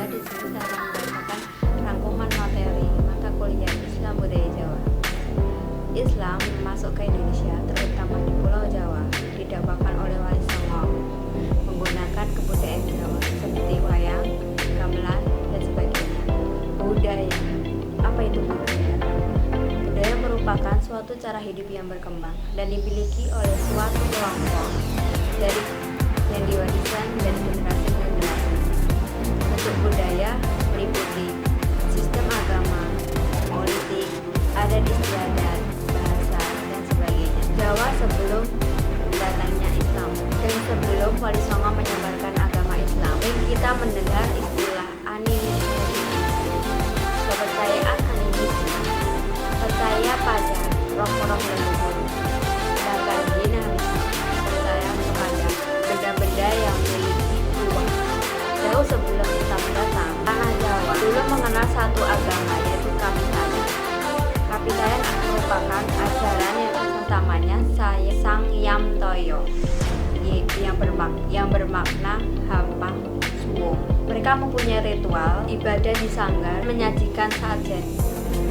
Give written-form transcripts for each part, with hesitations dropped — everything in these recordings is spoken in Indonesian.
Alhamdulillah di sini saya akan membacakan rangkuman materi mata kuliah Islam Budaya Jawa. Islam masuk ke Indonesia, terutama di Pulau Jawa, didakwakan oleh Wali Songo menggunakan kebudayaan Jawa seperti wayang, gamelan, dan sebagainya. Budaya, apa itu budaya? Budaya merupakan suatu cara hidup yang berkembang dan dimiliki oleh suatu kelompok dari yang diwariskan dari generasi ke generasi. Bentuk budaya meliputi sistem agama, politik, adat istiadat, bahasa, dan sebagainya. Jawa sebelum datangnya Islam dan sebelum Wali Songo menyebarkan agama Islam, kita mendengar istilah animisme, kepercayaan animisme, percaya pada roh-roh leluhur, sedangkan dinamisme percaya kepada benda-benda yang memiliki ruang. Jauh sebelum Islam datang, tanah Jawa dulu mengenal satu agama, yaitu Kapitayan. Kapitayan merupakan ajaran yang utamanya Sang Yam Toyo yang bermakna Hampang Suwo. Mereka mempunyai ritual ibadah di sanggar, menyajikan sajen.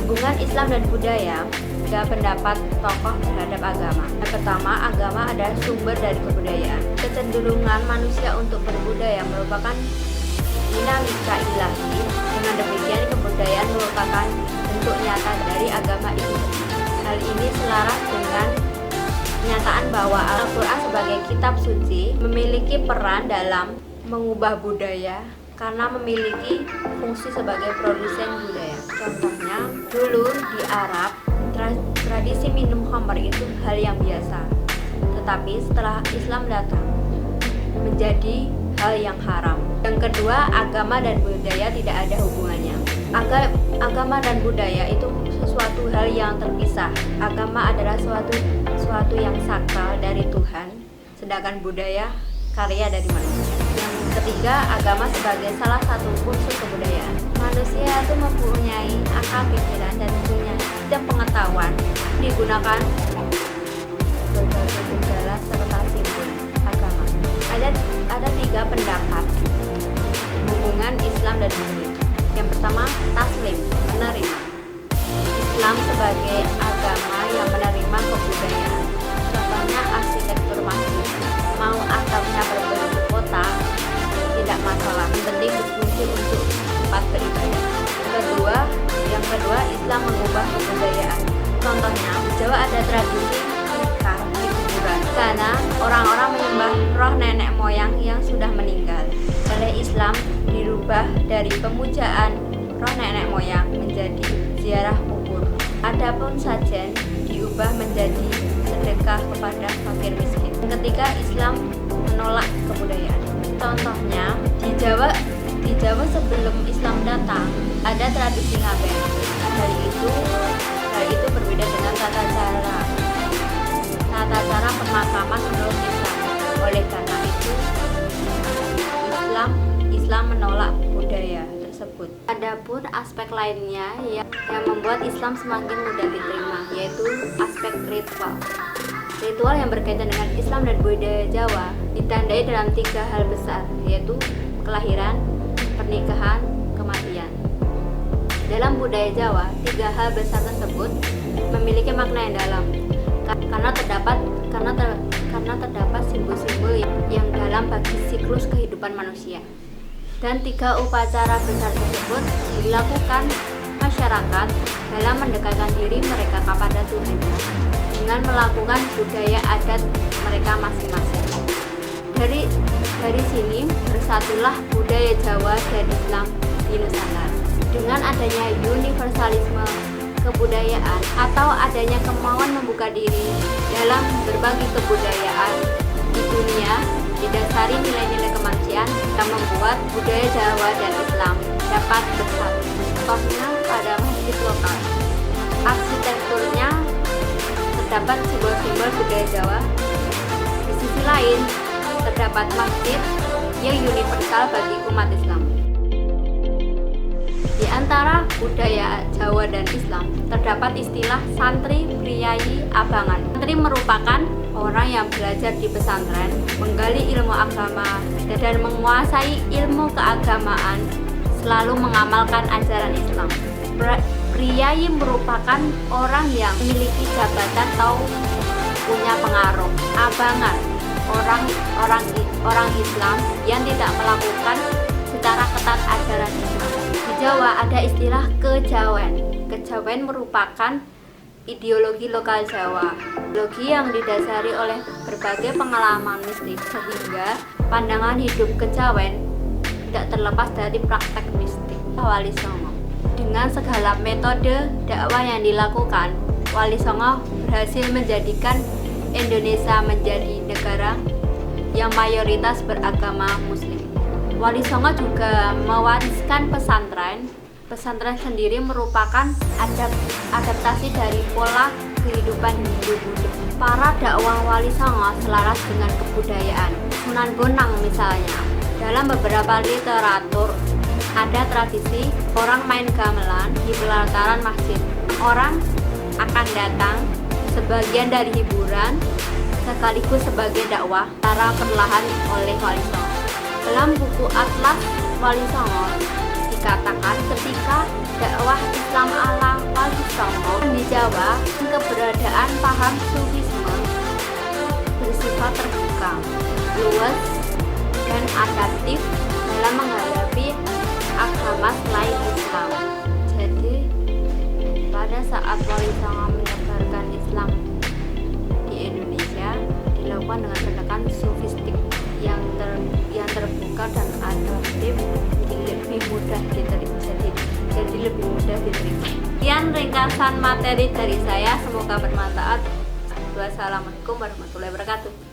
Hubungan Islam dan budaya, tiga pendapat tokoh terhadap agama. Yang pertama, agama adalah sumber dari kebudayaan. Kecenderungan manusia untuk berbudaya merupakan dinamika ilahi. Dengan demikian, kebudayaan merupakan bentuk nyata dari agama itu. Hal ini selaras dengan kenyataan bahwa Al-Quran sebagai kitab suci memiliki peran dalam mengubah budaya karena memiliki fungsi sebagai produsen budaya. Contohnya, dulu di Arab, tradisi minum khamar itu hal yang biasa. Tetapi setelah Islam datang, menjadi hal yang haram. Yang kedua, agama dan budaya tidak ada hubungannya. Agama dan budaya itu sesuatu hal yang terpisah. Agama adalah suatu yang sakral dari Tuhan, sedangkan budaya karya dari manusia. Yang ketiga, agama sebagai salah satu unsur kebudayaan. Manusia itu mempunyai akal pikiran dan punya sistem pengetahuan digunakan berbagai gejala serta simbol agama. Ada tiga pendapat hubungan Islam dan budaya. Yang pertama, taslim, menerima. Islam sebagai agama yang menerima kebudayaan. Contohnya arsitektur masjid, mau atapnya berbentuk kotak, tidak masalah, yang penting berfungsi untuk tempat beribadah. Yang kedua, Islam mengubah kebudayaan. Contohnya, di Jawa ada tradisi nikah di kuburan, karena orang-orang menyembah roh nenek moyang yang sudah meninggal. Oleh Islam dirubah dari pemujaan roh nenek moyang menjadi ziarah kubur. Adapun sajen diubah menjadi sedekah kepada fakir miskin. Ketika Islam menolak kebudayaan. Contohnya di Jawa sebelum Islam datang ada tradisi ngaben. Hal itu berbeda dengan tata cara pemakaman menurut Islam. Oleh karena itu Islam menolak budaya tersebut. Adapun aspek lainnya yang membuat Islam semakin mudah diterima, yaitu aspek ritual. Ritual yang berkaitan dengan Islam dan budaya Jawa ditandai dalam tiga hal besar, yaitu kelahiran, pernikahan, kematian. Dalam budaya Jawa, tiga hal besar tersebut memiliki makna yang dalam karena terdapat simbol-simbol yang dalam bagi siklus kehidupan manusia. Dan tiga upacara besar tersebut dilakukan masyarakat dalam mendekatkan diri mereka kepada Tuhan dengan melakukan budaya adat mereka masing-masing. Dari sini bersatulah budaya Jawa dan Islam di Nusantara. Dengan adanya universalisme kebudayaan atau adanya kemauan membuka diri dalam berbagi kebudayaan di dunia didasari nilai-nilai kemanusiaan yang membuat budaya Jawa dan Islam dapat bersatu. Contohnya pada masjid lokal, arsitekturnya terdapat simbol-simbol budaya Jawa. Di sisi lain, terdapat masjid yang universal bagi umat Islam. Di antara budaya Jawa dan Islam terdapat istilah santri, priyayi, abangan. Santri merupakan orang yang belajar di pesantren, menggali ilmu agama dan menguasai ilmu keagamaan selalu mengamalkan ajaran Islam. Priai merupakan orang yang memiliki jabatan atau punya pengaruh. Abangan orang Islam yang tidak melakukan secara ketat ajaran Islam. Di Jawa ada istilah kejawen. Kejawen merupakan ideologi lokal Jawa, ideologi yang didasari oleh berbagai pengalaman mistik, sehingga pandangan hidup kejawen tidak terlepas dari praktek mistik. Wali Songo, dengan segala metode dakwah yang dilakukan, Wali Songo berhasil menjadikan Indonesia menjadi negara yang mayoritas beragama Muslim. Wali Songo juga mewariskan pesantren. Pesantren sendiri merupakan adaptasi dari pola kehidupan Hindu-Buddha. Para dakwah Wali Songo selaras dengan kebudayaan. Sunan Bonang misalnya, dalam beberapa literatur ada tradisi orang main gamelan di pelataran masjid. Orang akan datang sebagian dari hiburan sekaligus sebagai dakwah secara perlahan oleh Wali Songo. Dalam buku Atlas Wali Songo dikatakan ketika dakwah Islam ala Wali Songo di Jawa, keberadaan paham Sufisme bersifat terbuka, luas, dan adaptif dalam menghadapi agama selain Islam. Jadi pada saat Wali Songo menyebarkan Islam di Indonesia, dilakukan dengan pendekatan sofistik yang terbuka dan adaptif, lebih mudah diterima. Jadi lebih mudah diterima. Sekian ringkasan materi dari saya, semoga bermanfaat. Wassalamualaikum warahmatullahi wabarakatuh.